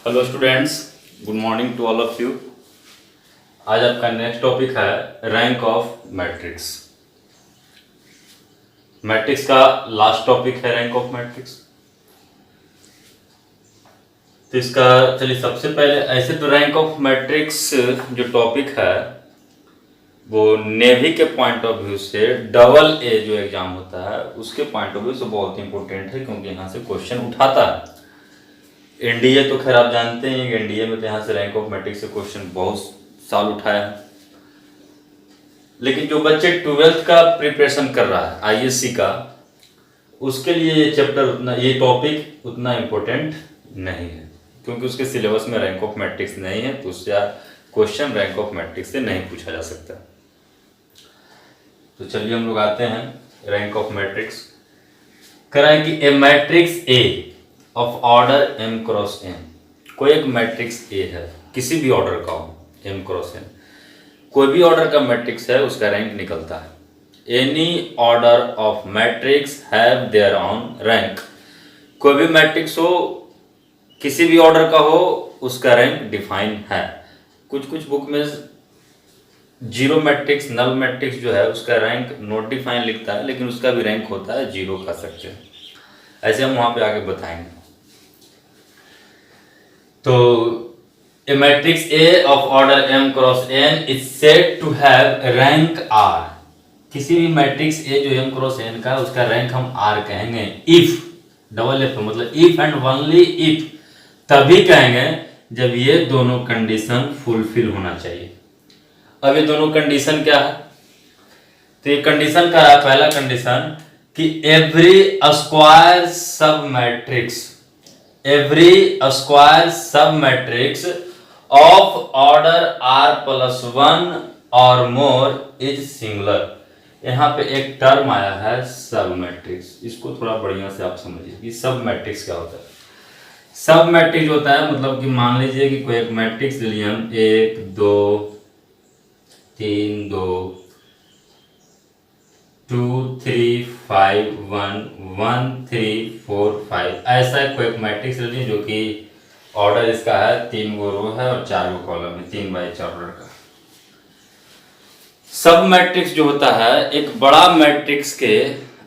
Hello students, good morning to all of you. आज आपका next topic है rank of matrix. Matrix का last topic है rank of matrix. तो इसका चलिए सबसे पहले ऐसे तो रैंक ऑफ मैट्रिक्स जो टॉपिक है वो नेवी के पॉइंट ऑफ व्यू से डबल ए जो एग्जाम होता है उसके पॉइंट ऑफ व्यू से बहुत इंपॉर्टेंट है, क्योंकि यहाँ से क्वेश्चन उठाता है। एनडीए तो खैर आप जानते हैं कि एनडीए में तो यहाँ से रैंक ऑफ मैट्रिक्स से क्वेश्चन बहुत साल उठाया है, लेकिन जो बच्चे 12th का प्रिपरेशन कर रहा है आईएससी का, उसके लिए ये चैप्टर उतना, ये टॉपिक उतना इम्पोर्टेंट नहीं है, क्योंकि उसके सिलेबस में रैंक ऑफ मैट्रिक्स नहीं है, तो उससे क्वेश्चन रैंक ऑफ मैट्रिक्स से नहीं पूछा जा सकता। तो चलिए हम लोग आते हैं रैंक ऑफ मैट्रिक्स। कराएं कि A matrix A of order m cross n, कोई एक मैट्रिक्स ए है, किसी भी ऑर्डर का हो, m क्रॉस n, कोई भी ऑर्डर का मैट्रिक्स है उसका रैंक निकलता है। Any order of matrix have their on rank, कोई भी मैट्रिक्स हो, किसी भी ऑर्डर का हो, उसका रैंक डिफाइन है। कुछ कुछ बुक में जीरो मैट्रिक्स, नल मैट्रिक्स जो है उसका रैंक नॉट डिफाइन लिखता है, लेकिन उसका भी रैंक होता है जीरो का सकते हैं। ऐसे हम वहां पे आगे बताएंगे। तो A matrix A of order m cross n is said to have rank r, किसी भी मैट्रिक्स ए जो m क्रॉस n का उसका रैंक हम r कहेंगे इफ, डबल एफ मतलब इफ एंड ओनली इफ, तभी कहेंगे जब ये दोनों कंडीशन फुलफिल होना चाहिए। अब ये दोनों कंडीशन क्या है? तो ये कंडीशन का है, पहला कंडीशन कि every square sub matrix, every square sub matrix of order r plus 1 और मोर इज सिंगुलर। यहाँ पे एक टर्म आया है सब मैट्रिक्स, इसको थोड़ा बढ़िया से आप समझिए कि सब मैट्रिक्स क्या होता है। सब मैट्रिक्स होता है मतलब कि मान लीजिए कि कोई एक मैट्रिक्स ले लिए हम, 1 2 3 2 2 3 5 1 1 3 4 5, ऐसा कोई एक मैट्रिक्स ले लीजिए जो कि ऑर्डर इसका है 3 गो रो है और 4 गो कॉलम है, 3 बाई 4 ऑर्डर का। सब मैट्रिक्स जो होता है एक बड़ा मैट्रिक्स के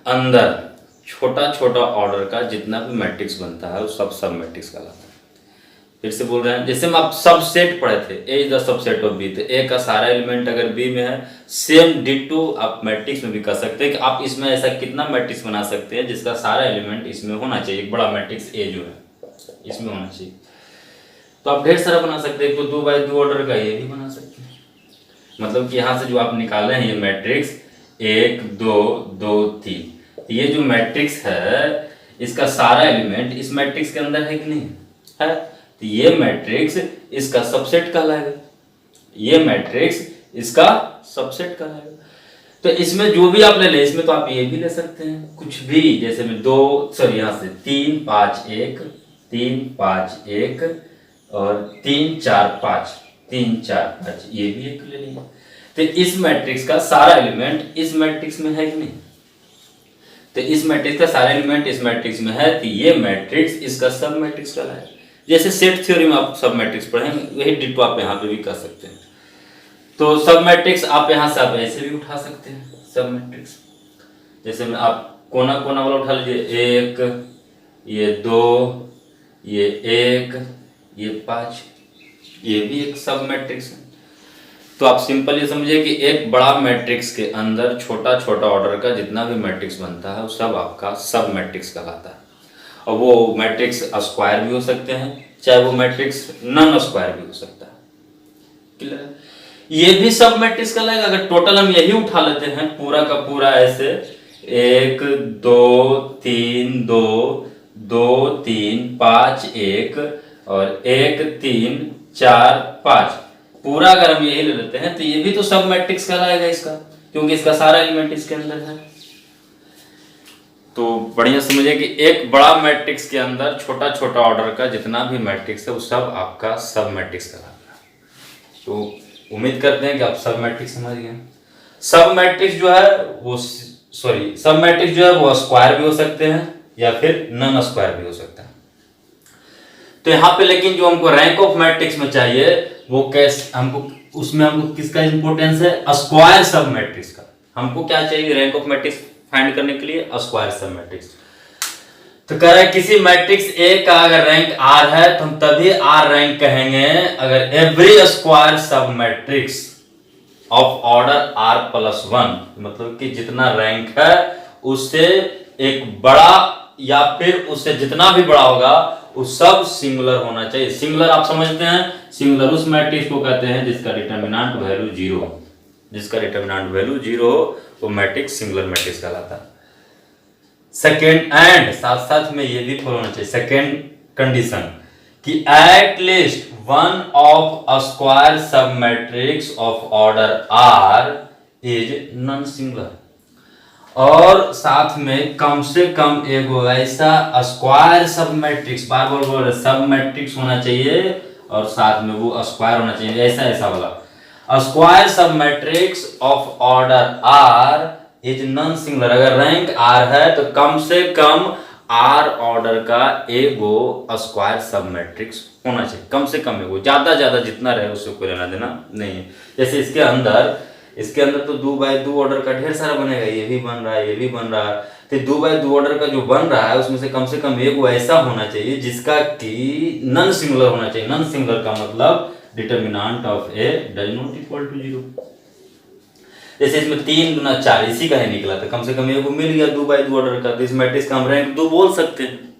अंदर छोटा छोटा ऑर्डर का जितना भी मैट्रिक्स बनता है वो सब मैट्रिक्स कहलाता है। फिर से बोल रहे हैं, जैसे हम आप सबसेट पढ़े थे, A is the subset of B, तो ए का सारा एलिमेंट अगर बी में है, सेम डिटो आप मैट्रिक्स में भी कर सकते हैं कि आप इसमें ऐसा कितना मैट्रिक्स बना सकते हैं जिसका सारा एलिमेंट इसमें होना चाहिए। एक बड़ा मैट्रिक्स ए जो है इसमें होना चाहिए, तो आप ढेर सारा बना सकते हैं। तो 2 बाई 2 ऑर्डर का ये भी बना सकते हैं, मतलब कि यहाँ से जो आप निकाले हैं ये मैट्रिक्स 1 2 2 3, ये जो मैट्रिक्स है इसका सारा एलिमेंट इस मैट्रिक्स के अंदर है कि नहीं है, तो ये मैट्रिक्स इसका सबसेट कहलाएगा, ये मैट्रिक्स इसका सबसेट कहलाएगा। तो इसमें जो भी आप ले लें, इसमें तो आप ये भी ले सकते हैं कुछ भी, जैसे में 2 सॉरी यहाँ से 3 5 1 3 5 1 और 3 4 5 3 4 5, ये भी एक ले लीजिए। तो इस मैट्रिक्स का सारा एलिमेंट इस मैट्रिक्स में है कि नहीं, तो इस मैट्रिक्स का सारा एलिमेंट इस मैट्रिक्स में है, तो ये मैट्रिक्स इसका सब मैट्रिक्स कहलाएगा। जैसे सेट थ्योरी में आप सब मैट्रिक्स पढ़ेंगे, वही डिटो आप यहाँ पे भी कर सकते हैं। तो सब मैट्रिक्स आप यहाँ से आप ऐसे भी उठा सकते हैं सब मैट्रिक्स, जैसे में आप कोना कोना वाला उठा लीजिए, 1 ये 2 ये 1 ये 5, ये भी एक सब मैट्रिक्स है। तो आप सिंपल ये समझिए कि एक बड़ा मैट्रिक्स के अंदर छोटा छोटा ऑर्डर का जितना भी मैट्रिक्स बनता है वो सब आपका सब मैट्रिक्स कहलाता है। और वो मैट्रिक्स स्क्वायर भी हो सकते हैं, चाहे वो मैट्रिक्स नॉन स्क्वायर भी हो सकता है। क्लियर? ये भी सब मैट्रिक्स कहलाएगा। अगर टोटल हम यही उठा लेते हैं पूरा का पूरा ऐसे 1 2 3 2 2 3 5 1 और 1 3 4 5, पूरा अगर हम यही ले लेते हैं तो ये भी तो सब मैट्रिक्स कहलाएगा इसका, क्योंकि इसका सारा एलिमेंट इसके अंदर है। तो बढ़िया समझिए कि एक बड़ा मैट्रिक्स के अंदर छोटा छोटा ऑर्डर का जितना भी मैट्रिक्स है वो सब आपका सब मैट्रिक्स कहलाता है। तो उम्मीद करते हैं कि आप सब मैट्रिक्स समझ गए। सब मैट्रिक्स जो है वो सब मैट्रिक्स जो है वो स्क्वायर भी हो सकते हैं या फिर नॉन स्क्वायर भी हो सकता है। तो यहाँ पे लेकिन जो हमको रैंक ऑफ मैट्रिक्स में चाहिए वो कैसे हमको, उसमें हमको किसका इंपॉर्टेंस है, स्क्वायर सब मैट्रिक्स का। हमको क्या चाहिए रैंक ऑफ मैट्रिक्स फाइंड करने के लिए, स्क्वायर सब मैट्रिक्स। तो कह रहा है किसी मैट्रिक्स ए का अगर रैंक आर है तो हम तभी आर रैंक कहेंगे अगर every square sub matrix of order R plus one, मतलब कि जितना रैंक है उससे एक बड़ा या फिर उससे जितना भी बड़ा होगा वो सब सिंगुलर होना चाहिए। सिंगुलर आप समझते हैं, सिंगुलर उस मैट्रिक्स को कहते हैं जिसका डिटर्मिनेंट वैल्यू जीरो हो, जिसका डिटर्मिनेंट वैल्यू जीरो हो वो मैट्रिक्स सिंगुलर मैट्रिक्स कहलाता है। सेकेंड एंड साथ साथ में ये भी फॉलो होना चाहिए, सेकेंड कंडीशन कि at least one of a square sub matrix of order R is non singular, और साथ में कम से कम एक ऐसा स्क्वायर सब मैट्रिक्स, बार बार बोल रहे सब मैट्रिक्स होना चाहिए और साथ में वो स्क्वायर होना चाहिए, ऐसा ऐसा वाला square sub matrix of order R is non singular. अगर रैंक आर है तो कम से कम आर ऑर्डर का एगो स्क्वायर सब मैट्रिक्स होना चाहिए, कम से कम एगो, ज्यादा ज्यादा जितना रहे उससे कोई लेना देना नहीं है। जैसे इसके अंदर तो 2x2 ऑर्डर का ढेर सारा बनेगा, ये भी बन रहा है, ये भी बन रहा है, तो 2x2 ऑर्डर का जो बन रहा है उसमें से कम एगो ऐसा होना चाहिए जिसका कि नॉन सिंगुलर होना चाहिए। नॉन सिंगुलर का मतलब determinant of A does not equal to zero. जैसे इसमें 3 गुना 4 इसी का ही निकला था, कम से कम एगो मिल गया 2x2 ऑर्डर का, तो इस मैट्रिक्स का हम रैंक 2 बोल सकते हैं।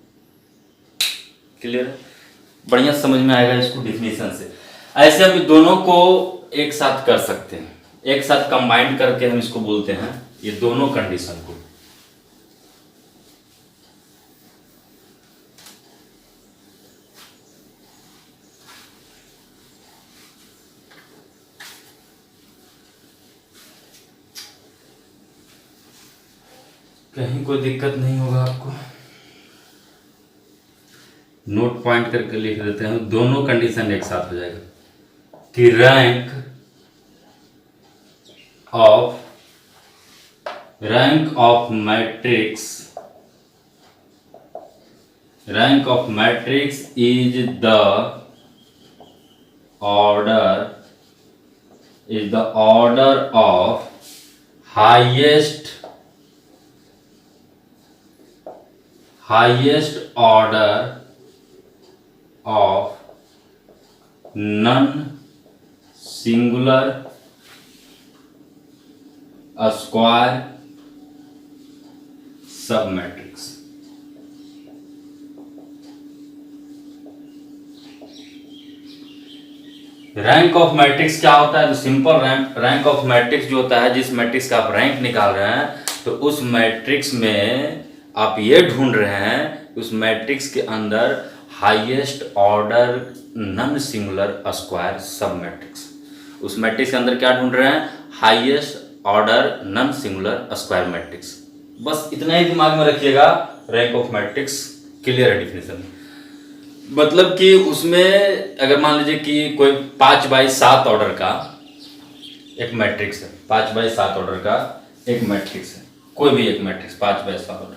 क्लियर है, बढ़िया समझ में आएगा इसको डिफिनीशन से। ऐसे हम दोनों को एक साथ कर सकते हैं, एक साथ कंबाइंड करके हम इसको बोलते हैं ये दोनों कंडीशन को। कहीं कोई दिक्कत नहीं होगा आपको, नोट पॉइंट करके लिख देते हैं, दोनों कंडीशन एक साथ हो जाएगा कि rank of matrix is the order of highest order of non singular square sub matrix. Rank of matrix क्या होता है, तो सिंपल रैंक ऑफ मैट्रिक्स जो होता है, जिस मैट्रिक्स का आप रैंक निकाल रहे हैं तो उस मैट्रिक्स में आप ये ढूंढ रहे हैं उस मैट्रिक्स के अंदर highest order non singular square sub matrix. उस मैट्रिक्स के अंदर क्या ढूंढ रहे हैं, highest order non singular square matrix. बस इतना ही दिमाग में रखिएगा, रैंक ऑफ मैट्रिक्स क्लियर है डिफिनेशन। मतलब कि उसमें अगर मान लीजिए कि कोई 5x7 ऑर्डर का एक मैट्रिक्स है, 5x7 ऑर्डर का एक मैट्रिक्स है, कोई भी एक मैट्रिक्स 5x7 ऑर्डर,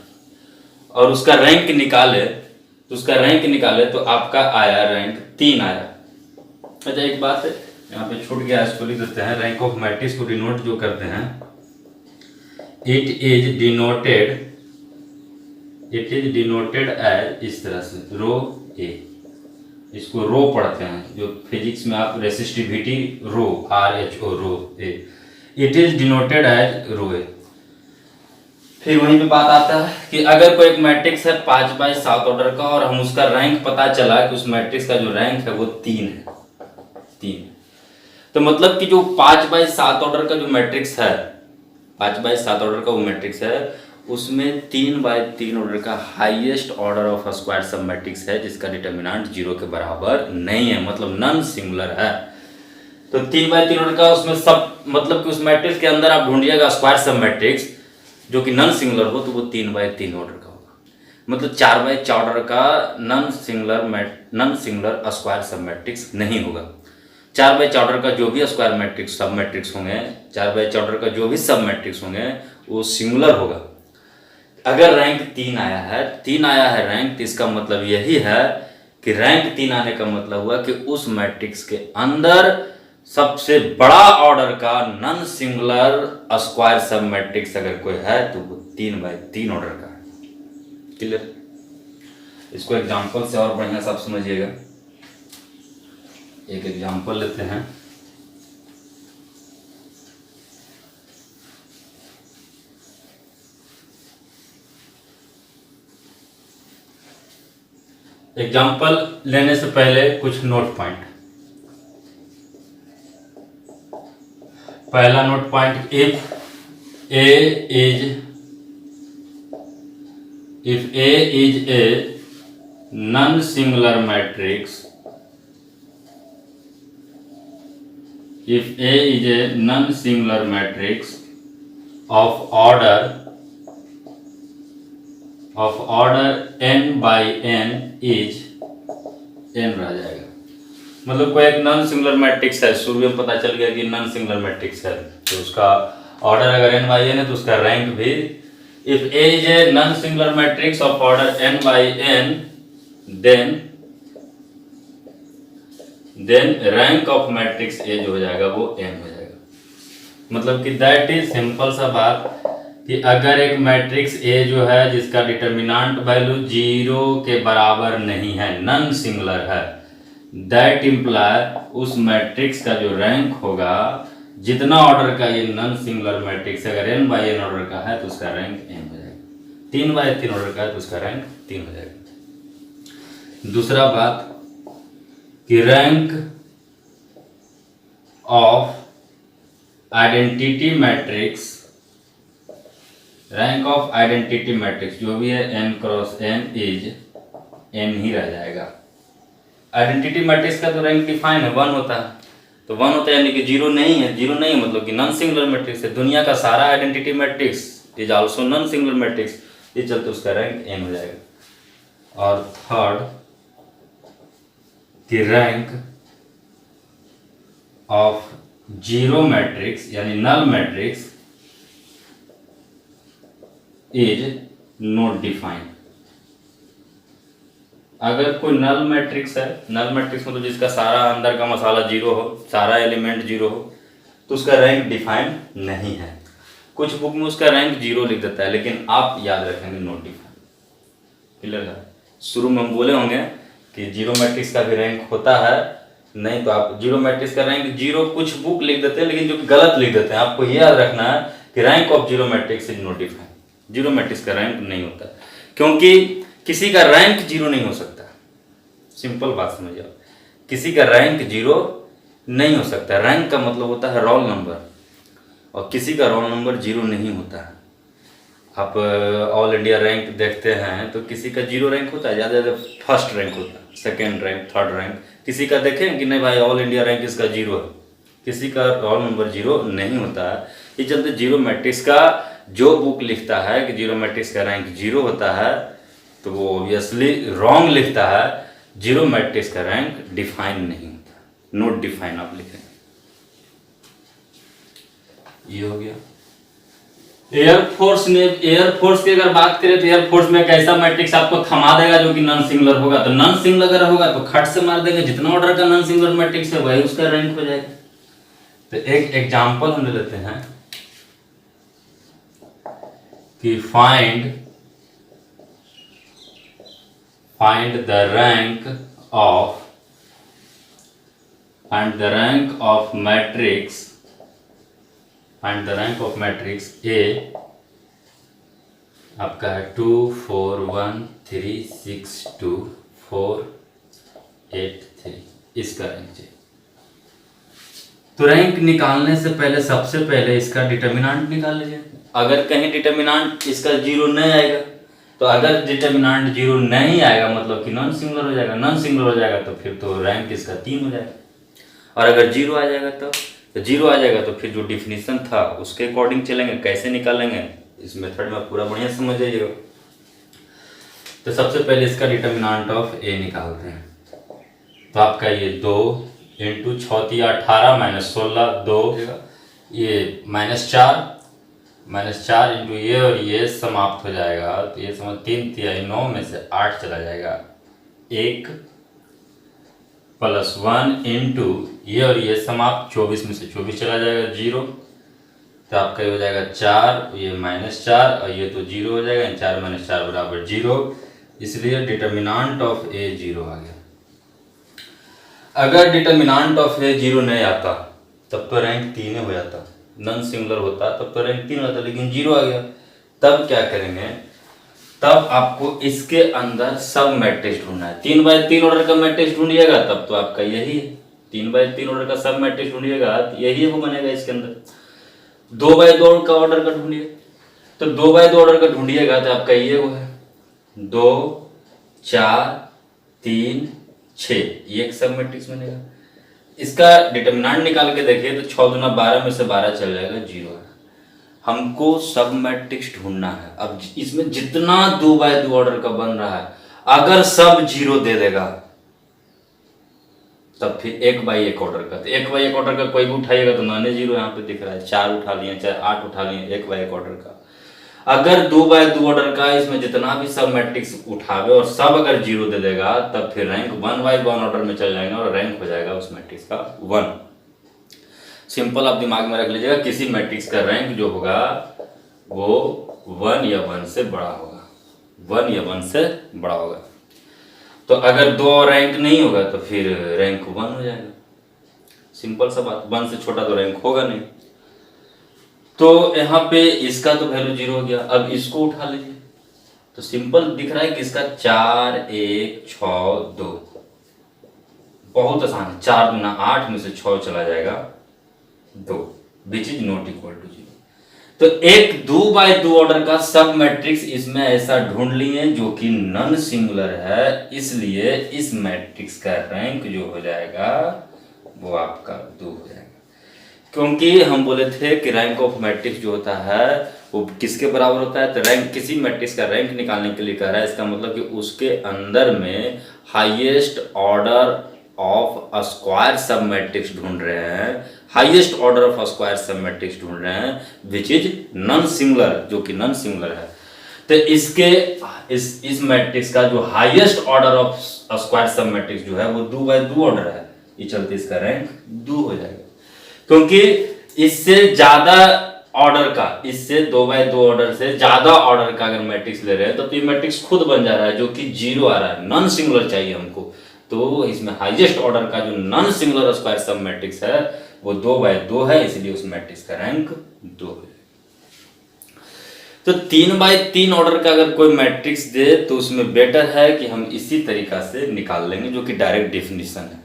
और उसका रैंक निकाले तो आपका आया रैंक 3 आया। अच्छा एक बात है यहाँ पे छूट गया, इसको लिख देते हैं। रैंक ऑफ मैट्रिक्स को डिनोट जो करते हैं, इट इज डिनोटेड एज, इस तरह से रो ए, इसको रो पढ़ते हैं जो फिजिक्स में आप resistivity rho, RHO rho A, it is denoted as rho A. फिर वहीं पे बात आता है कि अगर कोई एक मैट्रिक्स है 5x7 ऑर्डर का और हम उसका रैंक पता चला कि उस मैट्रिक्स का जो रैंक है वो 3 है, 3, तो मतलब कि जो 5x7 ऑर्डर का जो मैट्रिक्स है, 5x7 ऑर्डर का वो मैट्रिक्स है, उसमें 3x3 ऑर्डर का highest order of square sub matrix है जिसका डिटर्मिनेंट 0 के बराबर नहीं है, मतलब नॉन सिंगुलर है। तो 3x3 ऑर्डर का उसमें सब, मतलब कि उस मैट्रिक्स के अंदर आप ढूंढिएगा स्क्वायर सब मैट्रिक्स जो कि नॉन सिंगुलर हो तो वो 3x3 ऑर्डर का होगा, मतलब 4x4 ऑर्डर का non singular square sub matrix नहीं होगा। 4x4 ऑर्डर का जो भी स्क्वायर मैट्रिक्स सब मैट्रिक्स होंगे, 4x4 ऑर्डर का जो भी सब मैट्रिक्स होंगे वो सिंगुलर होगा। अगर रैंक 3 आया है रैंक, तो इसका मतलब यही है कि रैंक 3 आने का मतलब हुआ कि उस मैट्रिक्स के अंदर सबसे बड़ा ऑर्डर का non singular square sub matrix अगर कोई है तो वो 3/3 ऑर्डर का है। क्लियर? इसको एग्जांपल से और बढ़िया से आप समझिएगा। एक एग्जांपल लेते हैं। एग्जाम्पल लेने से पहले कुछ नोट पॉइंट। पहला note point, if A is a non singular matrix, if A is a non-singular matrix of order n by n is n रह जाएगा। मतलब कोई एक नॉन सिंगुलर मैट्रिक्स है, शुरू में पता चल गया कि नॉन सिंगुलर मैट्रिक्स है, तो उसका ऑर्डर अगर n by n है तो उसका रैंक भी, if A is a non-singular matrix of order n by n, then rank of matrix A जो हो जाएगा वो n हो जाएगा। मतलब कि दैट इज सिंपल सा बात कि अगर एक मैट्रिक्स ए जो है जिसका डिटर्मिनेंट वैल्यू 0 के बराबर नहीं है, नॉन सिंगुलर है, दैट इम्प्लाई उस मैट्रिक्स का जो रैंक होगा, जितना ऑर्डर का ये नॉन सिंगुलर मैट्रिक्स अगर n by n ऑर्डर का है तो उसका रैंक n हो जाएगा। 3/3 ऑर्डर का है तो उसका रैंक 3 हो जाएगा। दूसरा बात कि rank of identity matrix, rank of identity matrix जो भी है n cross n is n ही रह जाएगा। आइडेंटिटी मैट्रिक्स का तो रैंक डिफाइन है, 1 होता है, तो 1 होता है यानी कि 0 नहीं है। 0 नहीं है मतलब कि नॉन सिंगुलर मैट्रिक्स है। दुनिया का सारा identity matrix is also known singular matrix, इस चलते उसका रैंक n हो जाएगा। और थर्ड कि रैंक ऑफ जीरो मैट्रिक्स यानी null matrix is not defined. अगर कोई नल मैट्रिक्स है, नल मैट्रिक्स मतलब जिसका सारा अंदर का मसाला 0 हो, सारा एलिमेंट 0 हो, तो उसका रैंक डिफाइंड नहीं है। कुछ बुक में उसका रैंक 0 लिख देता है, लेकिन आप याद रखेंगे नॉट डिफाइंड। क्लियर है? शुरू में हम बोले होंगे कि जीरो मैट्रिक्स का भी रैंक होता है, नहीं तो आप जीरो मैट्रिक्स का रैंक 0 कुछ बुक लिख देते हैं, लेकिन जो गलत लिख देते हैं। आपको ये याद रखना है कि rank of zero matrix is not defined. Zero matrix का रैंक नहीं होता, क्योंकि किसी का रैंक 0 नहीं हो सकता। सिंपल बात समझिए आप, किसी का रैंक 0 नहीं हो सकता। रैंक का मतलब होता है रोल नंबर, और किसी का रोल नंबर 0 नहीं होता है। आप ऑल इंडिया रैंक देखते हैं तो किसी का 0 रैंक होता है, ज़्यादा ज़्यादा फर्स्ट रैंक होता है, सेकेंड रैंक, थर्ड रैंक। किसी का देखें कि नहीं भाई ऑल इंडिया रैंक इसका 0 है, किसी का रोल नंबर 0 नहीं होता है। इस चलते जीरो मैट्रिक्स का जो बुक लिखता है कि जीरो मैट्रिक्स का रैंक 0 होता है, तो वो ऑब्वियसली रॉन्ग लिखता है। जीरो मैट्रिक्स का रैंक डिफाइन नहीं होता, नोट डिफाइन आप लिखें। ये हो गया। एयरफोर्स की अगर बात करें तो एयरफोर्स में एक ऐसा मैट्रिक्स आपको थमा देगा जो कि नॉन सिंगुलर होगा। तो नॉन सिंगुलर अगर होगा तो खट से मार देंगे, जितना ऑर्डर का नॉन सिंगुलर मैट्रिक्स है वही उसका रैंक हो जाएगा। तो एक एग्जांपल हम ले लेते हैं कि find the rank of matrix A आपका है 2 4 1 3 6 2 4 8 3, इसका रैंक चाहिए। तो रैंक निकालने से पहले सबसे पहले इसका डिटर्मिनेंट निकाल लीजिए। अगर कहीं डिटर्मिनेंट इसका 0 नहीं आएगा, तो अगर डिटर्मिनेंट 0 नहीं आएगा मतलब कि नॉन सिंगुलर हो जाएगा। नॉन सिंगुलर हो जाएगा तो फिर तो रैंक इसका 3 हो जाएगा। और अगर 0 आ जाएगा तो 0 आ जाएगा तो फिर जो डिफिनीशन था उसके अकॉर्डिंग चलेंगे। कैसे निकालेंगे इस मेथड में पूरा बढ़िया समझ जाइएगा। तो सबसे पहले इसका डिटर्मिनेंट ऑफ ए निकालते हैं। तो आपका ये 2 इंटू 6 × 18 - 16 2, ये -4 इंटू ये और ये समाप्त हो जाएगा। तो ये समझ 3 × 9 में से 8 चला जाएगा, 1 +1 इंटू ये और ये समाप्त, 24 में से 24 चला जाएगा 0, तो आपका ये हो जाएगा 4, ये -4 और ये तो 0 हो जाएगा, 4 - 4 बराबर 0, इसलिए डिटर्मिनांट ऑफ ए 0 आ गया। अगर डिटर्मिनांट ऑफ ए 0 नहीं आता तब तो रैंक 3 हो जाता, नॉन सिंगुलर होता तब तो रैंक 3 होता, लेकिन 0 आ गया। तब क्या करेंगे, तब आपको इसके अंदर सब मैट्रिक्स ढूंढना है। 3x3 ऑर्डर का मैट्रिक्स ढूंढिएगा तब तो आपका यही है, 3x3 ऑर्डर का सब मैट्रिक्स ढूंढिएगा यही वो बनेगा। इसके अंदर 2x2 का ऑर्डर का ढूंढिए, तो 2x2 ऑर्डर का ढूंढिएगा तो आपका ये वो है 2 4 3 6, ये एक सब मैट्रिक्स बनेगा। इसका डिटर्मिनेंट निकाल के देखिए तो 6 दूना 12 में से 12 चल जाएगा 0 है। हमको सब मैट्रिक्स ढूंढना है। अब इसमें जितना 2x2 ऑर्डर का बन रहा है, अगर सब 0 दे देगा तब फिर 1x1 ऑर्डर का, तो 1x1 ऑर्डर का कोई भी उठाइएगा तो नॉन 0 यहाँ पे दिख रहा है, 4 उठा लिए चाहे 8 उठा लिए 1x1 ऑर्डर का। अगर 2x2 ऑर्डर का इसमें जितना भी सब मैट्रिक्स उठावे और सब अगर 0 दे देगा तब फिर रैंक 1x1 ऑर्डर में चल जाएगा और रैंक हो जाएगा उस मैट्रिक्स का 1। सिंपल आप दिमाग में रख लीजिएगा, किसी मैट्रिक्स का रैंक जो होगा वो 1 या 1 से बड़ा होगा, 1 या 1 से बड़ा होगा। तो अगर 2 रैंक नहीं होगा तो फिर रैंक 1 हो जाएगा। सिंपल सा बात, 1 से छोटा तो रैंक होगा नहीं। तो यहाँ पे इसका तो वैल्यू 0 हो गया। अब इसको उठा लीजिए तो सिंपल दिख रहा है कि इसका 4 1 6 2, बहुत आसान है। 4 दूना 8 में से 6 चला जाएगा 2, which is not equal to 0। तो एक 2x2 ऑर्डर का सब मैट्रिक्स इसमें ऐसा ढूंढ लिए जो कि नॉन सिंगुलर है, इसलिए इस मैट्रिक्स का रैंक जो हो जाएगा वो आपका 2 हो जाएगा। क्योंकि हम बोले थे कि रैंक ऑफ मैट्रिक्स जो होता है वो किसके बराबर होता है, तो रैंक किसी मैट्रिक्स का रैंक निकालने के लिए कह रहा है। इसका मतलब कि उसके अंदर में highest order of a square sub matrix ढूंढ रहे हैं, highest order of a square sub matrix ढूंढ रहे हैं विच इज नॉन सिंगुलर, जो कि नॉन सिंगुलर है। तो इसके इस मैट्रिक्स का जो highest order of a square sub matrix जो है वो 2x2 ऑर्डर है, ये चलते इसका रैंक 2 हो जाएगा। क्योंकि इससे ज्यादा ऑर्डर का, इससे 2x2 ऑर्डर से ज्यादा ऑर्डर का अगर मैट्रिक्स ले रहे हैं तो ये मैट्रिक्स खुद बन जा रहा है जो कि 0 आ रहा है, नॉन सिंगुलर चाहिए हमको। तो इसमें हाईएस्ट ऑर्डर का जो non singular square sub matrix है वो 2x2 है, इसलिए उस मैट्रिक्स का रैंक 2 है। तो 3x3 ऑर्डर का अगर कोई मैट्रिक्स दे तो उसमें बेटर है कि हम इसी तरीका से निकाल लेंगे जो कि डायरेक्ट डेफिनेशन है।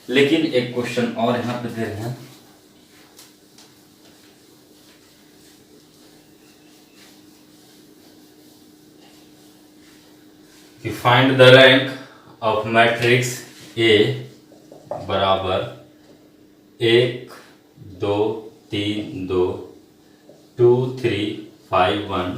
लेकिन एक क्वेश्चन और यहाँ पे दे रहे हैं कि find the rank of matrix ए बराबर 1 2 3 2 2 3 5 1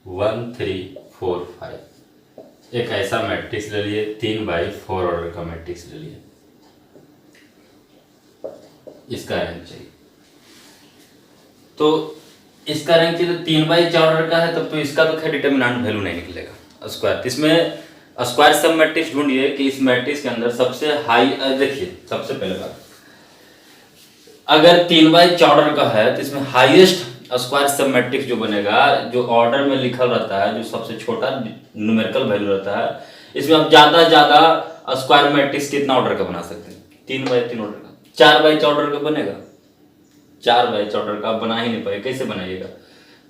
1 3 4 5। एक ऐसा मैट्रिक्स ले लिए, 3x4 ऑर्डर का मैट्रिक्स ले लिए, इसका रैंक चाहिए। तो इसका रैंक चाहिए तो 3x4 ऑर्डर का है, तब तो इसका तो खैर डिटर्मिनेंट वैल्यू नहीं निकलेगा स्क्वायर। इसमें स्क्वायर सब मैट्रिक्स ढूंढिए कि इस मैट्रिक्स के अंदर सबसे हाई, देखिए सबसे पहले बात, अगर 3x4 ऑर्डर का है तो इसमें हाईएस्ट स्क्वायर सब मैट्रिक्स जो बनेगा, जो ऑर्डर में लिखा रहता है, जो सबसे छोटा न्यूमेरिकल वैल्यू रहता है, इसमें आप ज्यादा स्क्वायर मैट्रिक्स कितना ऑर्डर का बना सकते हैं? 3x3 ऑर्डर का। 4x4 ऑर्डर का बनेगा? 4x4 ऑर्डर का आप बना ही नहीं पाए, कैसे बनाइएगा?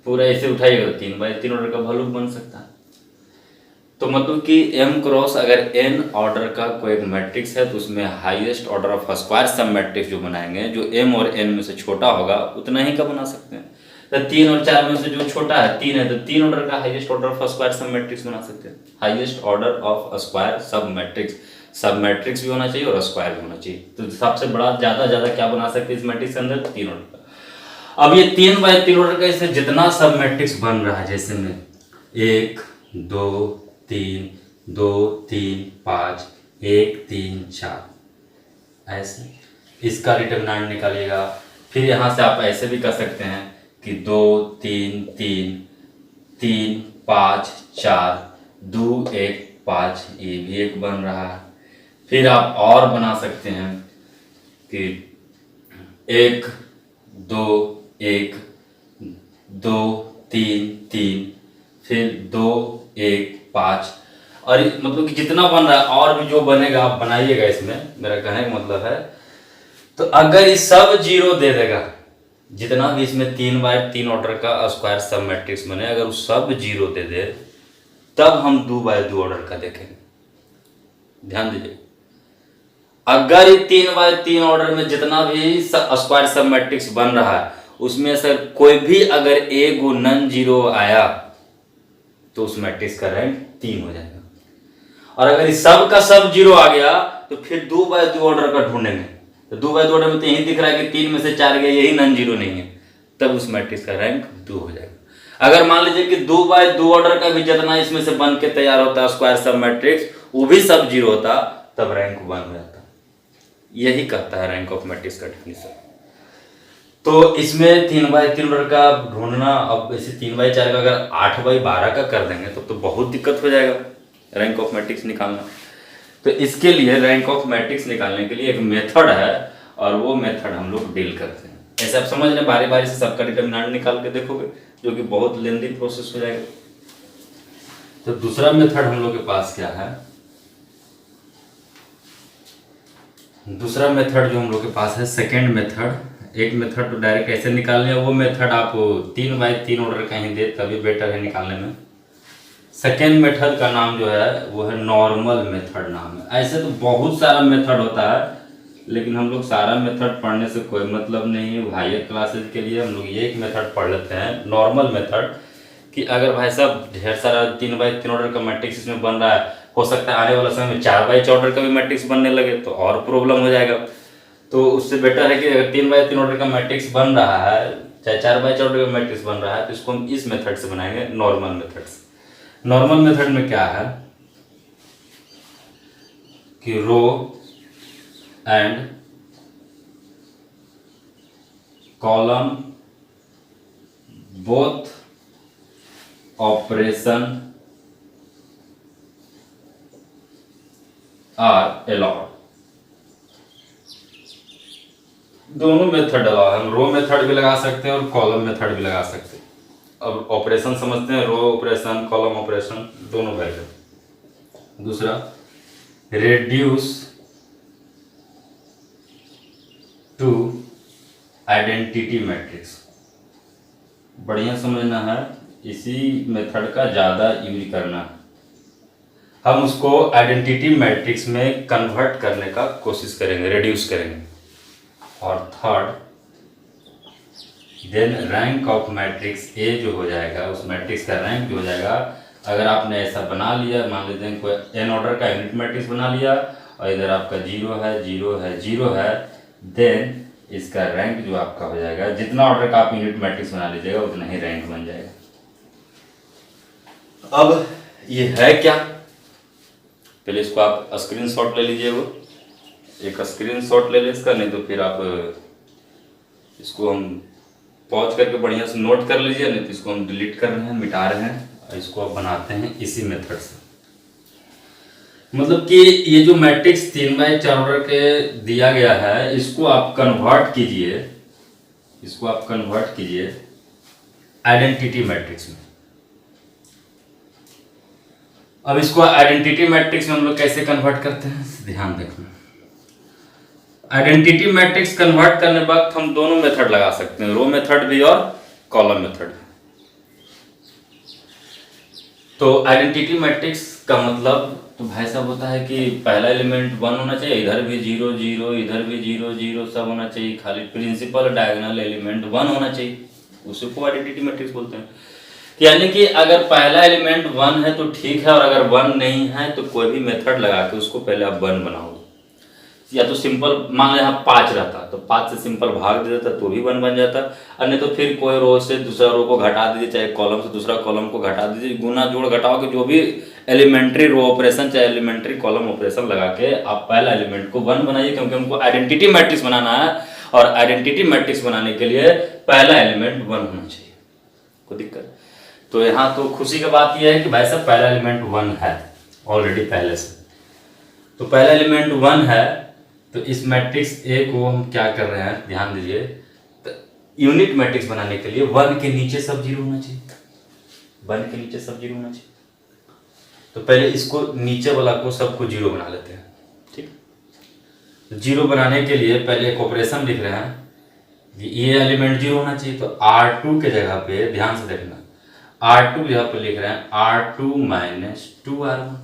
पूरा ऐसे उठाइएगा तो 3x3 ऑर्डर का वैल्यू बन सकता है। तो मतलब कि m क्रॉस अगर n ऑर्डर का कोई एक मैट्रिक्स है तो उसमें highest order of square sub matrix जो बनाएंगे, जो m और n में से छोटा होगा उतना ही का बना सकते हैं। तो 3 और 4 में से जो छोटा है 3 है, तो 3 ऑर्डर का highest order of square sub matrix बना सकते हैं। Highest order of square sub matrix, सब मैट्रिक्स भी होना चाहिए और स्क्वायर भी होना चाहिए। तो सबसे बड़ा ज्यादा क्या बना सकते हैं इस मैट्रिक्स के अंदर? 3 ऑर्डर का। अब ये 3x3 ऑर्डर का इससे जितना सब मैट्रिक्स बन रहा है, जैसे में 1 2 3 2 3 5 1 3 4, ऐसे इसका डिटर्मिनेंट निकालिएगा। फिर यहाँ से आप ऐसे भी कर सकते हैं कि 2 3 3 3 5 4 2 1 5, ये भी एक बन रहा है। फिर आप और बना सकते हैं कि 1 2 1 2 3 3, फिर 2 1 5, और मतलब कि जितना बन रहा है और भी जो बनेगा आप बनाइएगा इसमें, मेरा कहने का मतलब है। तो अगर ये सब जीरो दे देगा, जितना भी इसमें 3x3 ऑर्डर का स्क्वायर सब मैट्रिक्स बने, अगर वो सब जीरो दे दे तब हम 2x2 ऑर्डर का देखेंगे। ध्यान दीजिए, अगर ये 3x3 ऑर्डर में जितना भी स्क्वायर सब मैट्रिक्स बन रहा है उसमें से कोई भी अगर एक नन जीरो आया तो उस मैट्रिक्स का रैंक 3 हो जाएगा। और अगर इस सब का सब जीरो आ गया तो फिर 2x2 ऑर्डर का ढूंढेंगे, तो 2x2 ऑर्डर में तो यही दिख रहा है कि 3 में से 4 गया, यही नन जीरो नहीं है, तब उस मैट्रिक्स का रैंक 2 हो जाएगा। अगर मान लीजिए कि 2x2 ऑर्डर का भी जितना इसमें से बन के तैयार होता है स्क्वायर सब मैट्रिक्स वो भी सब जीरो होता, तब रैंक 1 हो जाता। यही कहता है रैंक ऑफ मैट्रिक्स का डेफिनेशन। तो इसमें 3x3 ऑर्डर का ढूंढना, अब ऐसे 3x4 का अगर 8x12 का कर देंगे तो बहुत दिक्कत हो जाएगा रैंक ऑफ मैट्रिक्स निकालना। तो इसके लिए रैंक ऑफ मैट्रिक्स निकालने के लिए एक मेथड है और वो मेथड हम लोग डील करते हैं। ऐसे आप समझ लें, बारी बारी से सबका डिटर्मिनेंट निकाल के देखोगे जो कि बहुत लेंदी प्रोसेस हो जाएगा। तो दूसरा मेथड हम लोग के पास क्या है, दूसरा मेथड जो हम लोग के पास है सेकेंड मेथड। एक मेथड तो डायरेक्ट ऐसे निकालने है, वो मेथड आप 3x3 ऑर्डर का ही दे तभी बेटर है निकालने में। सेकेंड मेथड का नाम जो है वो है नॉर्मल मेथड नाम है। ऐसे तो बहुत सारा मेथड होता है, लेकिन हम लोग सारा मेथड पढ़ने से कोई मतलब नहीं है। हायर क्लासेज के लिए हम लोग ये एक मेथड पढ़ लेते हैं नॉर्मल मेथड, कि अगर भाई साहब ढेर सारा 3x3 ऑर्डर का मैट्रिक्स इसमें बन रहा है, हो सकता है आने वाला समय में 4x ऑर्डर का भी मैट्रिक्स बनने लगे तो और प्रॉब्लम हो जाएगा। तो उससे बेटर है कि अगर 3x3 ऑर्डर का मैट्रिक्स बन रहा है, चाहे 4x ऑर्डर का मैट्रिक्स बन रहा है, तो इसको हम इस मेथड से बनाएंगे, नॉर्मल मेथड से। नॉर्मल मेथड में क्या है कि row and column both operation are allowed. दोनों मेथड अलाउ है, हम रो मेथड भी लगा सकते हैं और कॉलम मेथड भी लगा सकते हैं। अब ऑपरेशन समझते हैं, रो ऑपरेशन कॉलम ऑपरेशन दोनों वैल्यू। दूसरा रेड्यूस टू आइडेंटिटी मैट्रिक्स, बढ़िया समझना है, इसी मेथड का ज़्यादा यूज करना है। हम उसको आइडेंटिटी मैट्रिक्स में कन्वर्ट करने का कोशिश करेंगे, रिड्यूस करेंगे। और third then rank of matrix A जो हो जाएगा, उस मैट्रिक्स का रैंक जो हो जाएगा, अगर आपने ऐसा बना लिया, मान लेते हैं कोई एन ऑर्डर का यूनिट मैट्रिक्स बना लिया और इधर आपका 0 है 0 है 0 है, देन इसका रैंक जो आपका हो जाएगा, जितना ऑर्डर का आप यूनिट मैट्रिक्स बना लीजिएगा उतना ही रैंक बन जाएगा। अब ये है क्या, पहले इसको आप स्क्रीनशॉट ले लीजिए, वो एक स्क्रीनशॉट ले ले इसका, नहीं तो फिर आप इसको हम पॉज करके बढ़िया से नोट कर लीजिए, नहीं तो इसको हम डिलीट कर रहे हैं, मिटा रहे हैं, और इसको आप बनाते हैं इसी मेथड से। मतलब कि ये जो मैट्रिक्स 3x4 ऑर्डर के दिया गया है, इसको आप कन्वर्ट कीजिए, इसको आप कन्वर्ट कीजिए आइडेंटिटी मैट्रिक्स में। अब इसको आइडेंटिटी मैट्रिक्स में हम लोग कैसे कन्वर्ट करते हैं, ध्यान देखना। आइडेंटिटी मैट्रिक्स कन्वर्ट करने वक्त हम दोनों मेथड लगा सकते हैं, रो मेथड भी और कॉलम मेथड भी। तो आइडेंटिटी मैट्रिक्स का मतलब तो भाई साहब होता है कि पहला एलिमेंट 1 होना चाहिए, इधर भी 0 0, इधर भी 0 0 सब होना चाहिए, खाली प्रिंसिपल डायगोनल एलिमेंट 1 होना चाहिए, उसी को आइडेंटिटी मैट्रिक्स बोलते हैं। यानी कि अगर पहला एलिमेंट 1 है तो ठीक है, और अगर 1 नहीं है तो कोई भी मेथड लगा के उसको पहले आप 1 बनाओगे। या तो सिंपल मान लो यहाँ 5 रहता तो 5 से सिंपल भाग दे देता तो भी 1 बन जाता, और नहीं तो फिर कोई रो से दूसरा रो को घटा दीजिए, चाहे कॉलम से दूसरा कॉलम को घटा दीजिए, गुना जोड़ घटाओ के जो भी एलिमेंट्री रो ऑपरेशन चाहे एलिमेंट्री कॉलम ऑपरेशन लगा के आप पहला एलिमेंट को 1 बनाइए, क्योंकि हमको आइडेंटिटी मैट्रिक्स बनाना है, और आइडेंटिटी मैट्रिक्स बनाने के लिए पहला एलिमेंट 1 होना चाहिए। कोई दिक्कत? तो यहाँ तो खुशी की बात यह है कि भाई साहब पहला एलिमेंट 1 है, ऑलरेडी पहले से। तो पहला एलिमेंट 1 है, तो इस मैट्रिक्स ए को हम क्या कर रहे हैं, ध्यान दीजिए। तो यूनिट मैट्रिक्स बनाने के लिए 1 के नीचे सब जीरो होना चाहिए, 1 के नीचे सब जीरो होना चाहिए। तो पहले इसको नीचे वाला को सबको जीरो बना लेते हैं, ठीक। तो जीरो बनाने के लिए पहले एक ऑपरेशन लिख रहे हैं, ये एलिमेंट जीरो होना चाहिए। तो R2 के जगह पे ध्यान से देखना, R2 की जगह पे लिख रहे हैं R2 माइनस 2R1,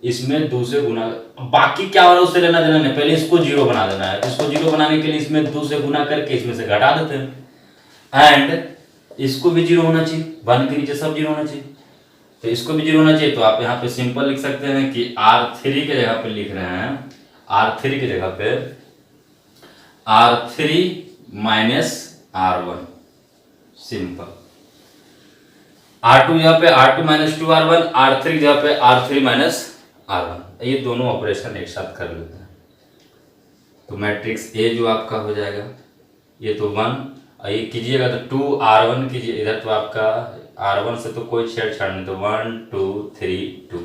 इसमें 2 से गुना, बाकी क्या हो रहा है उससे लेना देना नहीं, पहले इसको जीरो बना देना है। इसको जीरो बनाने के लिए इसमें 2 से गुना करके इसमें से घटा देते हैं, एंड इसको भी जीरो होना चाहिए, 1 के नीचे सब जीरो होना चाहिए। तो इसको भी जीरो होना चाहिए। तो आप यहाँ पे सिंपल लिख सकते हैं कि R3 के जगह पे लिख रहे हैं, R3 की जगह पे R3 minus R1, simple. R2 की जगह पे R2 माइनस 2R1, R3 की जगह पे R3 माइनस R1। ये दोनों ऑपरेशन एक साथ कर लेते हैं। तो मैट्रिक्स ए जो आपका हो जाएगा, ये तो 1, और ये कीजिएगा तो 2R1 कीजिए इधर, तो आपका R1 से तो कोई छेड़छाड़ नहीं, तो 1 2 3 2।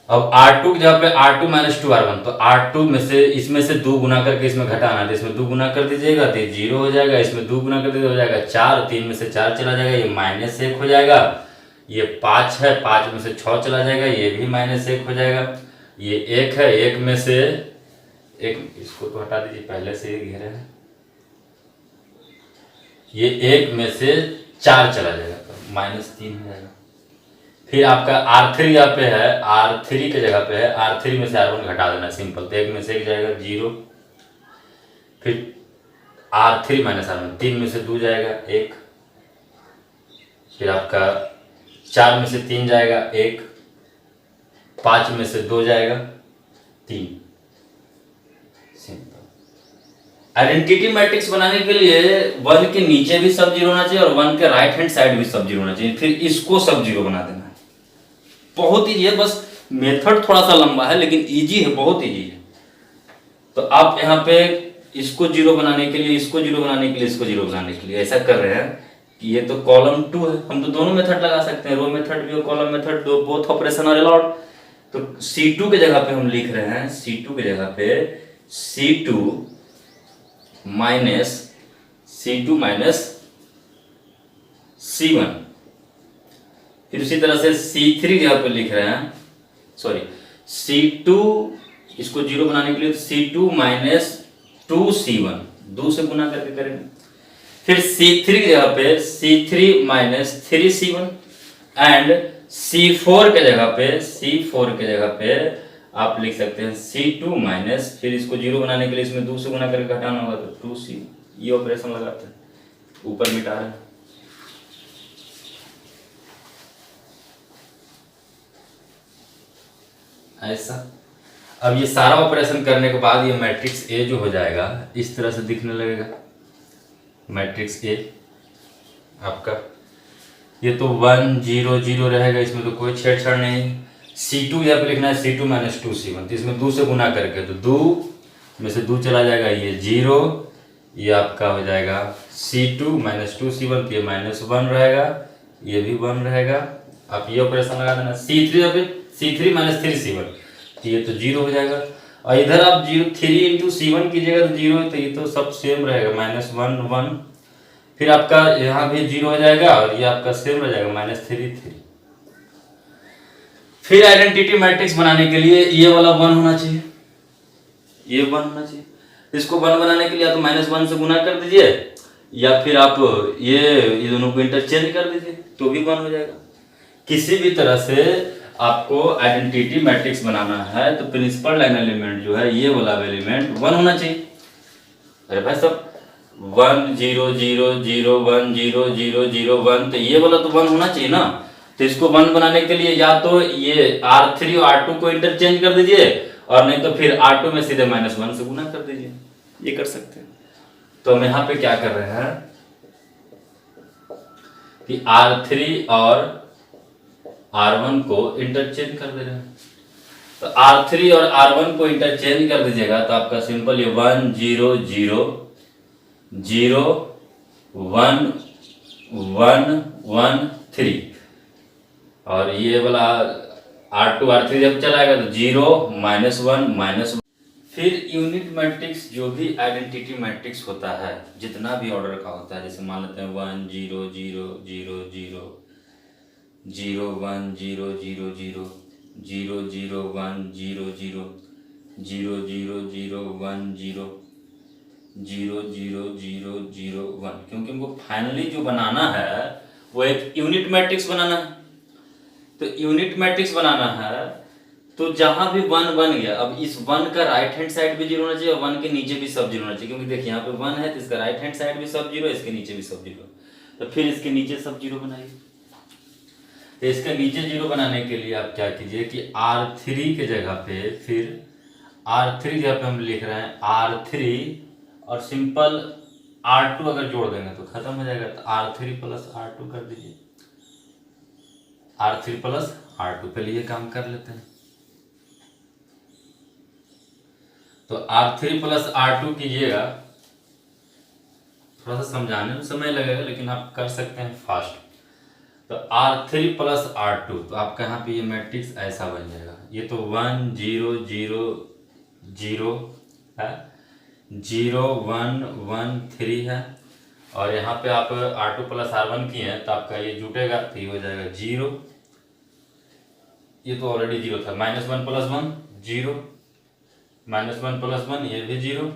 अब R2 की जगह पे R2 माइनस 2R1, तो R2 में से इसमें से 2 गुना करके इसमें घटाना है, तो इसमें 2 गुना कर दीजिएगा तो ये 0 हो जाएगा, इसमें 2 गुना कर दीजिएगा हो जाएगा 4, 3 में से 4 चला जाएगा, ये -1 हो जाएगा। ये 5 है, 5 में से 6 चला जाएगा, ये भी -1 हो जाएगा। ये 1 है, 1 में से 1, इसको तो हटा दीजिए, पहले से ये घेरे हैं। ये 1 में से 4 चला जाएगा, तो -3 हो जाएगा। फिर आपका R3 यहाँ पे है, R3 के जगह पे है, R3 में से R1 घटा देना, सिंपल। तो 1 में से 1 जाएगा 0, फिर R3 माइनस R1, 3 में से 2 जाएगा 1, फिर आपका 4 में से 3 जाएगा 1, 5 में से 2 जाएगा 3, सिंपल। आइडेंटिटी मैट्रिक्स बनाने के लिए 1 के नीचे भी सब जीरो होना चाहिए और 1 के राइट हैंड साइड भी सब जीरो होना चाहिए, फिर इसको सब जीरो बना देना है। बहुत ईजी है, बस मेथड थोड़ा सा लंबा है लेकिन इजी है, बहुत इजी है। तो आप यहाँ पे इसको जीरो बनाने के लिए, इसको जीरो बनाने के लिए, इसको जीरो बनाने के लिए ऐसा कर रहे हैं कि ये तो कॉलम 2 है, हम तो दोनों मेथड लगा सकते हैं, रो मेथड भी और कॉलम मेथड, दो बोथ ऑपरेशन आर अलाउड। तो C2 के जगह पे हम लिख रहे हैं, C2 के जगह पे C2 माइनस C1, फिर उसी तरह से C3 जगह पे लिख रहे हैं, सॉरी C2, इसको जीरो बनाने के लिए C2 माइनस 2C1, 2 से गुना करके करेंगे। फिर C3 की जगह पे C3 minus 3C1, and C4 के जगह पे आप लिख सकते हैं C2 माइनस, फिर इसको जीरो बनाने के लिए इसमें 2 से गुना करके घटाना होगा, तो 2C, ये ऑपरेशन लगाते हैं, ऊपर मिटा रहे हैं। ऐसा। अब ये सारा ऑपरेशन करने के बाद ये मैट्रिक्स ए जो हो जाएगा इस तरह से दिखने लगेगा। मैट्रिक्स ए आपका ये तो 1 0 0 रहेगा, इसमें तो कोई छेड़छाड़ नहीं। C2 यहाँ पे लिखना है C2 माइनस 2C1, तो इसमें 2 से गुना करके, तो 2 में से 2 चला जाएगा, ये 0, ये आपका हो जाएगा C2 माइनस 2C1, तो ये -1 रहेगा, ये भी 1 रहेगा। आप ये ऑपरेशन लगा देना, C3 माइनस 3C1, तो ये तो 0 हो जाएगा। और इधर आप 3 इंटू C1 कीजिएगा तो 0 है, तो ये तो सब सेम रहेगा, -1 1, फिर आपका यहाँ भी 0 हो जाएगा और ये आपका सेम रह जाएगा -3 3। फिर आइडेंटिटी मैट्रिक्स बनाने के लिए ये वाला 1 होना चाहिए, ये 1 होना चाहिए। इसको 1 बनाने के लिए या तो -1 से गुना कर दीजिए, या फिर आप ये दोनों को इंटरचेंज कर दीजिए तो भी 1 हो जाएगा। किसी भी तरह से आपको आइडेंटिटी मैट्रिक्स बनाना है तो प्रिंसिपल लाइन एलिमेंट जो है, ये वाला एलिमेंट 1 होना चाहिए। अरे भाई सब 1 0 0 0 1 0 0 0 1, तो ये वाला तो 1 होना चाहिए ना। तो इसको 1 बनाने के लिए या तो ये R3 और R2 को इंटरचेंज कर दीजिए, और नहीं तो फिर R2 में सीधे -1 से गुना कर दीजिए, ये कर सकते हैं। तो हम यहाँ पे क्या कर रहे हैं कि R3 और R1 को इंटरचेंज कर दे रहे हैं। तो R3 और R1 को इंटरचेंज कर दीजिएगा तो आपका सिंपल ये 1 0 0 0 1 1 1 3, और ये वाला R2 R3 जब चलाएगा तो 0 -1 -1। फिर यूनिट मैट्रिक्स जो भी आइडेंटिटी मैट्रिक्स होता है जितना भी ऑर्डर का होता है, जैसे मान लेते हैं 1 0 0 0 0 0 1 0 0 0 0 0 1 0 0 0 0 0 1 0 0 0 0 0 1, क्योंकि हमको फाइनली जो बनाना है वो एक यूनिट मैट्रिक्स बनाना है। तो यूनिट मैट्रिक्स बनाना है तो जहां भी 1 बन गया, अब इस 1 का राइट हैंड साइड भी 0 होना चाहिए और 1 के नीचे भी सब 0 होना चाहिए, क्योंकि देखिए यहाँ पे 1 है तो इसका राइट हैंड साइड भी सब 0, इसके नीचे भी सब 0। तो फिर इसके नीचे सब 0 बनाइए। तो इसके नीचे 0 बनाने के लिए आप क्या कीजिए कि R3 के जगह पे, फिर R3 जगह पे हम लिख रहे हैं R3 और सिंपल R2 अगर जोड़ देंगे तो खत्म हो जाएगा। तो R3 + R2 कर दीजिए। R3 + R2 पहले ये काम कर लेते हैं। तो R3 + R2 कीजिएगा, थोड़ा सा समझाने में समय लगेगा लेकिन आप कर सकते हैं फास्ट। तो R3 + R2, तो आपका यहाँ पे ये मैट्रिक्स ऐसा बन जाएगा। ये तो 1 0 0 0 है, 0 1 1 3 है, और यहाँ पे आप R2 + R1 किए हैं तो आपका ये जुटेगा तो ये हो जाएगा 0। ये तो ऑलरेडी 0 था, -1 + 1 0, -1 + 1 ये भी 0,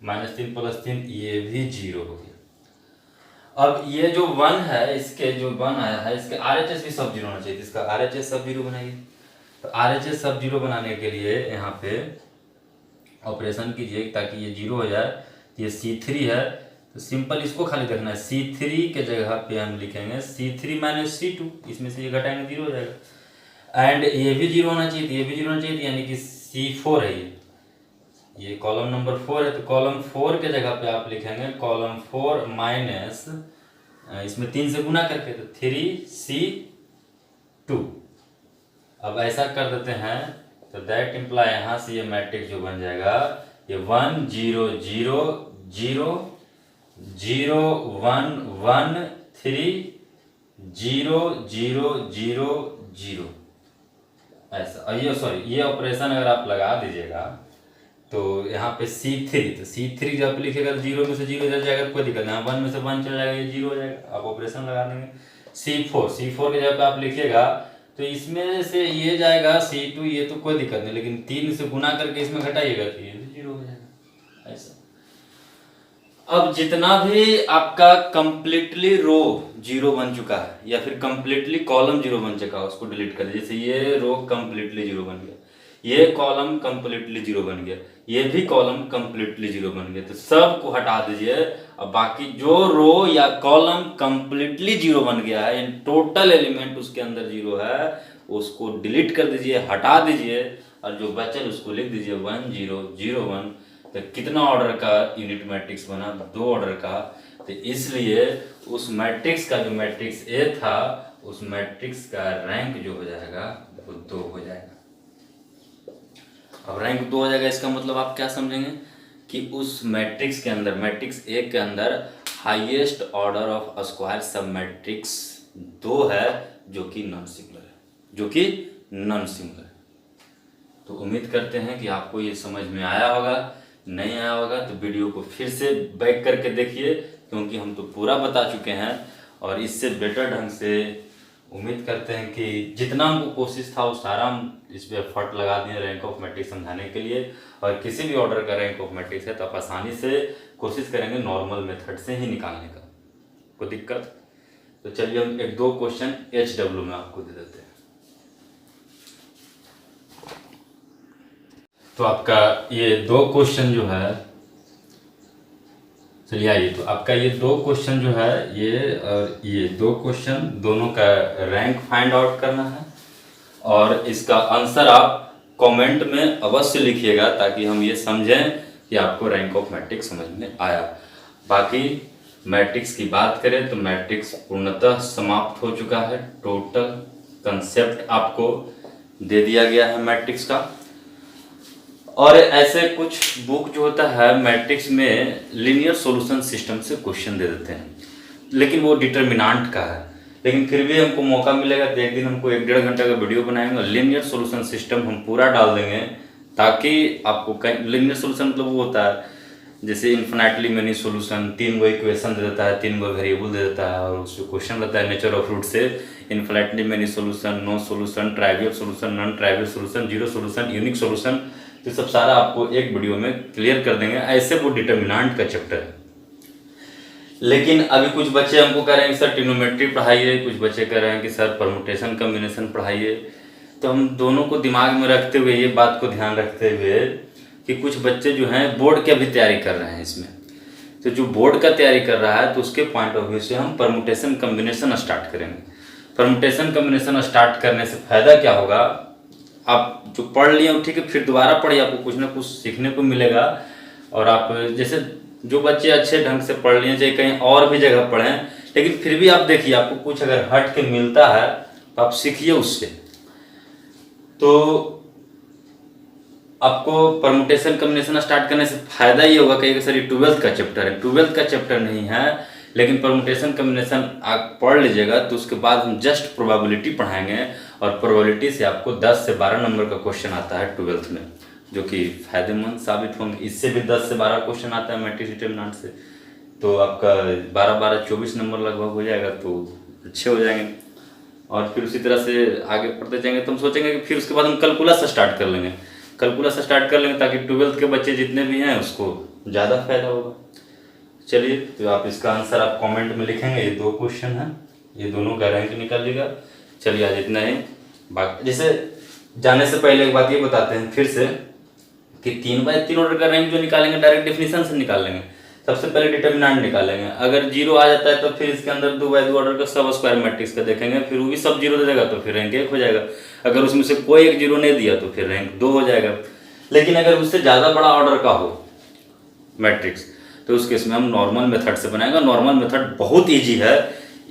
-3 + 3 ये भी 0 हो गया। अब ये जो 1 है, इसके जो 1 आया है इसके RHS भी सब 0 होना चाहिए, इसका RHS सब 0 बनाइए। तो RHS सब 0 बनाने के लिए यहाँ पे ऑपरेशन कीजिए ताकि ये 0 हो जाए। तो ये C3 है तो सिंपल इसको खाली देखना है, C3 के जगह पे हम लिखेंगे C3 - C2, इसमें से ये घटाएंगे 0 हो जाएगा। एंड ये भी 0 होना चाहिए, ये भी 0 होना चाहिए, यानी कि C4 है ये कॉलम नंबर 4 है। तो कॉलम 4 के जगह पे आप लिखेंगे कॉलम 4 माइनस इसमें 3 से गुना करके तो 3C2। अब ऐसा कर देते हैं तो दैट इम्प्लाई यहाँ से ये मैट्रिक्स जो बन जाएगा ये 1 0 0 0 0 1 1 3 0 0 0 0 ऐसा। और ये सॉरी ये ऑपरेशन अगर आप लगा दीजिएगा तो यहाँ पे C3, तो C3 जब लिखेगा तो 0 में से 0 चल जाएगा तो कोई दिक्कत नहीं, 1 में से 1 चल जाएगा ये 0 हो जाएगा। आप ऑपरेशन लगा देंगे C4 के जगह पे आप लिखिएगा तो इसमें से ये जाएगा C2, ये तो कोई दिक्कत नहीं, लेकिन 3 से गुना करके इसमें घटाइएगा तो ये भी 0 हो जाएगा ऐसा। अब जितना भी आपका कंप्लीटली रो 0 बन चुका है या फिर कंप्लीटली कॉलम 0 बन चुका है उसको डिलीट कर दीजिए। जैसे ये रो कंप्लीटली 0 बन गया, ये कॉलम कंप्लीटली 0 बन गया, ये भी कॉलम कंप्लीटली 0 बन गया, तो सब को हटा दीजिए। अब बाकी जो रो या कॉलम कंप्लीटली 0 बन गया है, टोटल एलिमेंट उसके अंदर 0 है, उसको डिलीट कर दीजिए, हटा दीजिए, और जो बचल उसको लिख दीजिए 1 0 0 1। तो कितना ऑर्डर का यूनिट मैट्रिक्स बना? 2 ऑर्डर का। तो इसलिए उस मैट्रिक्स का जो मैट्रिक्स ए था उस मैट्रिक्स का रैंक जो हो जाएगा वो 2 हो जाएगा। अब रैंक 2 हो जाएगा, इसका मतलब आप क्या समझेंगे कि उस मैट्रिक्स के अंदर, मैट्रिक्स ए के अंदर highest order of square sub matrix 2 है जो कि नॉन सिंगुलर है। तो उम्मीद करते हैं कि आपको ये समझ में आया होगा। नहीं आया होगा तो वीडियो को फिर से बैक करके देखिए, क्योंकि हम तो पूरा बता चुके हैं और इससे बेटर ढंग से उम्मीद करते हैं कि जितना हमको कोशिश था वो सारा हम इस पर एफर्ट लगा दिए रैंक ऑफ मैट्रिक्स समझाने के लिए। और किसी भी ऑर्डर का रैंक ऑफ मैट्रिक्स है तो आप आसानी से कोशिश करेंगे नॉर्मल मेथड से ही निकालने का, कोई दिक्कत। तो चलिए हम 1-2 क्वेश्चन HW में आपको दे देते हैं। तो आपका ये 2 क्वेश्चन जो है, चलिए आइए, तो आपका ये 2 क्वेश्चन जो है ये 2 क्वेश्चन दोनों का रैंक फाइंड आउट करना है और इसका आंसर आप कमेंट में अवश्य लिखिएगा ताकि हम ये समझें कि आपको रैंक ऑफ मैट्रिक्स समझ में आया। बाकी मैट्रिक्स की बात करें तो मैट्रिक्स पूर्णतः समाप्त हो चुका है, टोटल कंसेप्ट आपको दे दिया गया है मैट्रिक्स का। और ऐसे कुछ बुक जो होता है मैट्रिक्स में लीनियर सॉल्यूशन सिस्टम से क्वेश्चन दे देते हैं, लेकिन वो डिटर्मिनेंट का है, लेकिन फिर भी हमको मौका मिलेगा तो एक दिन हमको 1-1.5 घंटे का वीडियो बनाएंगे और लीनियर सोल्यूशन सिस्टम हम पूरा डाल देंगे, ताकि आपको कहीं लीनियर सोल्यूशन मतलब वो होता है जैसे इन्फिनिटली मेनी सोल्यूशन, 3 गो इक्वेशन दे देता है, 3 गो वेरिएबल दे देता है और उसको क्वेश्चन रहता है नेचर ऑफ रूट से infinitely many solution, no solution, trivial solution, non trivial solution, zero solution, unique solution, तो सब सारा आपको एक वीडियो में क्लियर कर देंगे। ऐसे वो डिटर्मिनेंट का चैप्टर है। लेकिन अभी कुछ बच्चे हमको कह रहे हैं कि सर ट्रिग्नोमेट्री पढ़ाइए, कुछ बच्चे कह रहे हैं कि सर परमुटेशन कम्बिनेशन पढ़ाइए। तो हम दोनों को दिमाग में रखते हुए, ये बात को ध्यान रखते हुए कि कुछ बच्चे जो हैं बोर्ड की अभी तैयारी कर रहे हैं इसमें, तो जो बोर्ड का तैयारी कर रहा है तो उसके पॉइंट ऑफ व्यू से हम परमुटेशन कम्बिनेशन स्टार्ट करेंगे। परमुटेशन कम्बिनेशन स्टार्ट करने से फ़ायदा क्या होगा, आप जो पढ़ लिए हो ठीक है, फिर दोबारा पढ़िए, आपको कुछ ना कुछ सीखने को मिलेगा। और आप जैसे जो बच्चे अच्छे ढंग से पढ़ लिए, चाहे कहीं और भी जगह पढ़ें, लेकिन फिर भी आप देखिए आपको कुछ अगर हट के मिलता है तो आप सीखिए उससे। तो आपको परमुटेशन कम्बिनेशन स्टार्ट करने से फायदा ये होगा कि सर ये 12th का चैप्टर है, 12th का चैप्टर नहीं है, लेकिन परमुटेशन कम्बिनेशन आप पढ़ लीजिएगा तो उसके बाद हम जस्ट प्रोबेबिलिटी पढ़ाएंगे और प्रोबेबिलिटी से आपको 10 से 12 नंबर का क्वेश्चन आता है 12th में, जो कि फायदेमंद साबित होंगे। इससे भी 10 से 12 क्वेश्चन आता है मैट्रिक्स डिटरमिनेंट से, तो आपका 12-12-24 नंबर लगभग हो जाएगा, तो अच्छे हो जाएंगे। और फिर उसी तरह से आगे पढ़ते जाएंगे तो हम सोचेंगे कि फिर उसके बाद हम कैलकुलस स्टार्ट कर लेंगे, कैलकुलस स्टार्ट कर लेंगे ताकि 12th के बच्चे जितने भी हैं उसको ज़्यादा फायदा होगा। चलिए, तो आप इसका आंसर आप कमेंट में लिखेंगे, ये 2 क्वेश्चन हैं, ये दोनों का रैंक निकालिएगा। चलिए आज इतना ही। बाकी जैसे जाने से पहले एक बात ये बताते हैं फिर से कि 3/3 ऑर्डर का रैंक जो निकालेंगे डायरेक्ट डेफिनेशन से निकाल लेंगे। सबसे पहले डिटर्मिनेंट निकालेंगे, अगर 0 आ जाता है तो फिर इसके अंदर 2/2 ऑर्डर का सब स्क्वायर मैट्रिक्स का देखेंगे, फिर वो भी सब 0 दे देगा तो फिर रैंक 1 हो जाएगा। अगर उसमें से कोई एक 0 नहीं दिया तो फिर रैंक 2 हो जाएगा। लेकिन अगर उससे ज़्यादा बड़ा ऑर्डर का हो मैट्रिक्स तो उस केस में हम नॉर्मल मेथड से बनाएंगे। नॉर्मल मेथड बहुत ईजी है,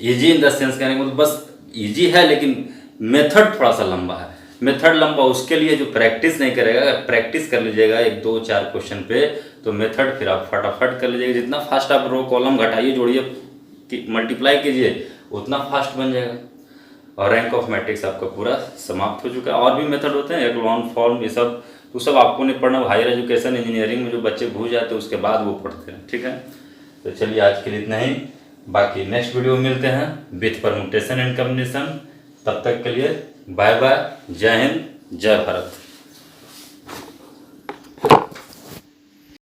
ईजी इन द सेंस कहने को बस ईजी है, लेकिन मेथड थोड़ा सा लंबा है। मेथड लंबा उसके लिए जो प्रैक्टिस नहीं करेगा, अगर प्रैक्टिस कर लीजिएगा 1-2-4 क्वेश्चन पे तो मेथड फिर आप फटाफट कर लीजिएगा। जितना फास्ट आप रो कॉलम घटाइए, जोड़िए, मल्टीप्लाई कीजिए, उतना फास्ट बन जाएगा। और रैंक ऑफ मैट्रिक्स आपका पूरा समाप्त हो चुका है। और भी मेथड होते हैं, एक्लॉन फॉर्म, ये सब तो सब आपको नहीं पढ़ना। हायर एजुकेशन इंजीनियरिंग में जो बच्चे घुस जाते हैं उसके बाद वो पढ़ते हैं, ठीक है। तो चलिए आज के लिए इतना ही, बाकी नेक्स्ट वीडियो में मिलते हैं विथ परमुटेशन एंड कम्बिनेशन। तब तक के लिए बाय बाय, जय हिंद, जय भारत।